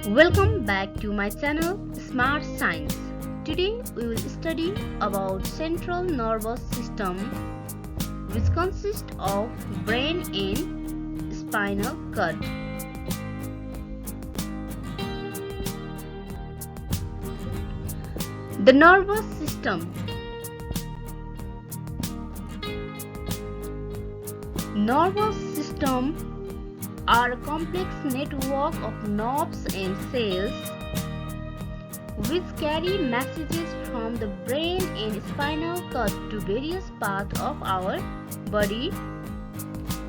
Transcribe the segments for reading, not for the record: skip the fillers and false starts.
Welcome back to my channel Smart Science. Today we will study about central nervous system, which consists of brain and spinal cord. The nervous system. Nervous system are a complex network of nerves and cells which carry messages from the brain and spinal cord to various parts of our body.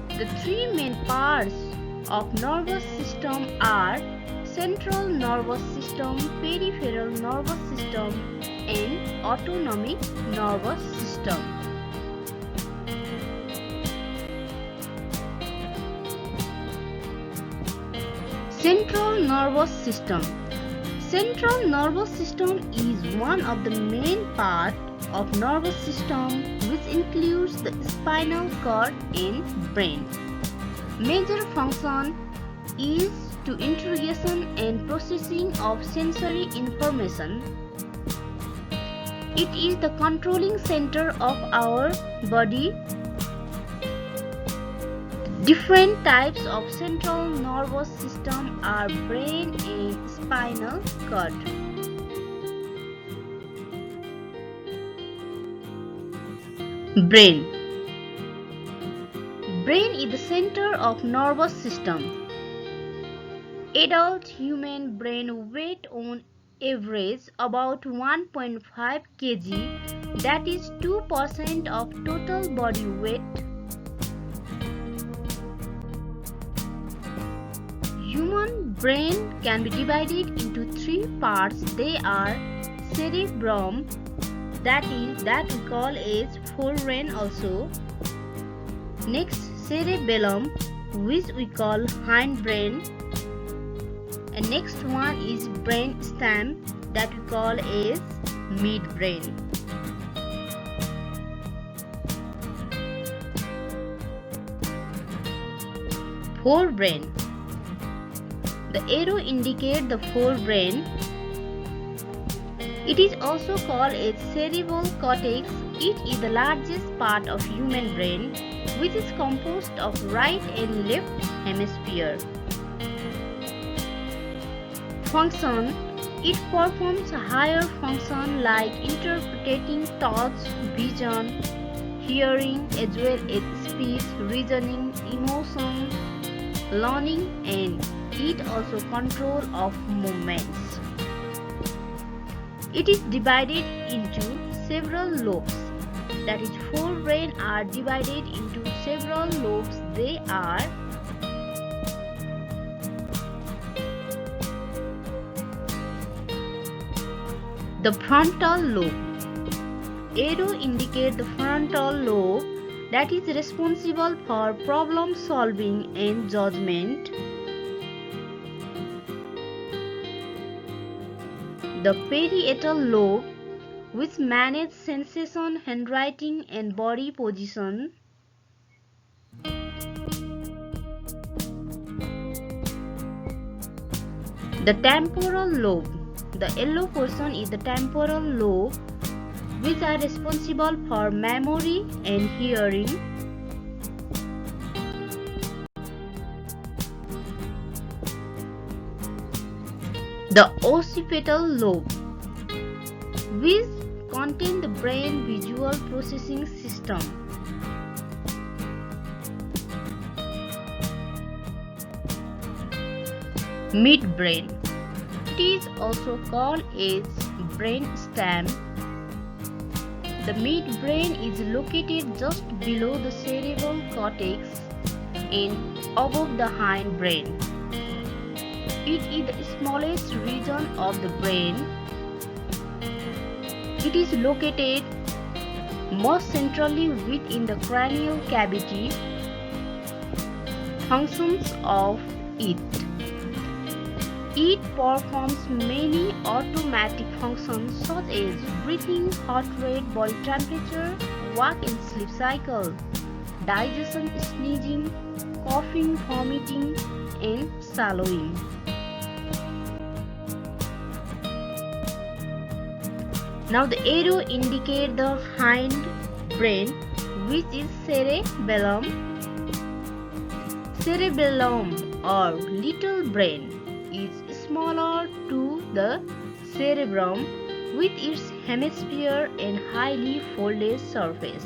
The three main parts of nervous system are central nervous system, peripheral nervous system, and autonomic nervous system. Central nervous system. Central nervous system is one of the main parts of nervous system which includes the spinal cord and brain. Major function is to interrogation and processing of sensory information. It is the controlling center of our body. Different types of central nervous system are brain and spinal cord. Brain. Brain is the center of nervous system. Adult human brain weight on average about 1.5 kg, that is 2% of total body weight. Human brain can be divided into three parts. They are cerebrum, that we call as forebrain also. Next, cerebellum, which we call hindbrain. And next one is brain stem, that we call as midbrain. Forebrain. The arrow indicates the forebrain. It is also called as cerebral cortex. It is the largest part of human brain, which is composed of right and left hemisphere. Function. It performs a higher function like interpreting thoughts, vision, hearing, as well as speech, reasoning, emotion, learning, and it also control of movements. It is divided into several lobes. That is, forebrain are divided into several lobes. They are the frontal lobe. Arrow indicates the frontal lobe, that is responsible for problem solving and judgment. The parietal lobe, which manages sensation, handwriting, and body position. The temporal lobe. The yellow portion is the temporal lobe, which are responsible for memory and hearing. The occipital lobe, which contains the brain visual processing system. Midbrain. It is also called as brain stem. The midbrain is located just below the cerebral cortex and above the hindbrain. It is the smallest region of the brain. It is located most centrally within the cranial cavity. Functions of it. It performs many automatic functions such as breathing, heart rate, body temperature, walk and sleep cycle, digestion, sneezing, coughing, vomiting, and swallowing. Now the arrow indicates the hind brain, which is cerebellum. Cerebellum or little brain is smaller to the cerebrum with its hemisphere and highly folded surface.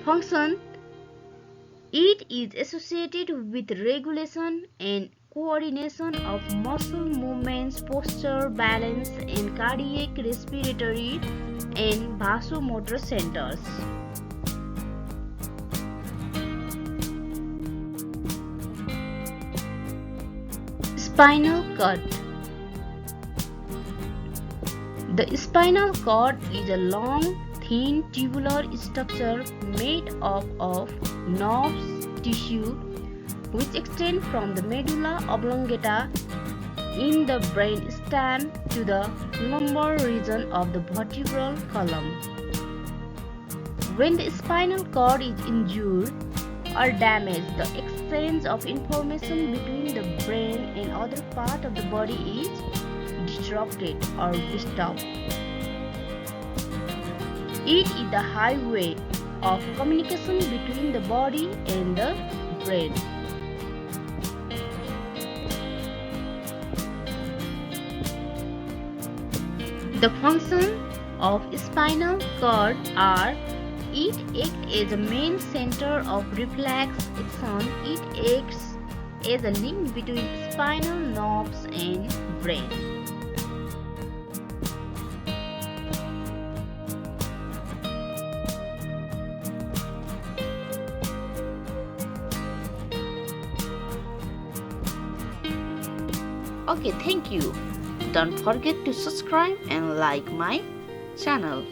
Function: it is associated with regulation and coordination of muscle movements, posture, balance, and cardiac, respiratory, and vasomotor centers. Spinal cord. The spinal cord is a long, thin tubular structure made up of nerves tissue which extend from the medulla oblongata in the brainstem to the lumbar region of the vertebral column. When the spinal cord is injured or damaged, the exchange of information between the brain and other parts of the body is disrupted or disturbed. It is the highway of communication between the body and the brain. The function of spinal cord are: it acts as a main center of reflex action. It acts as a link between spinal nerves and brain. Okay, thank you. Don't forget to subscribe and like my channel.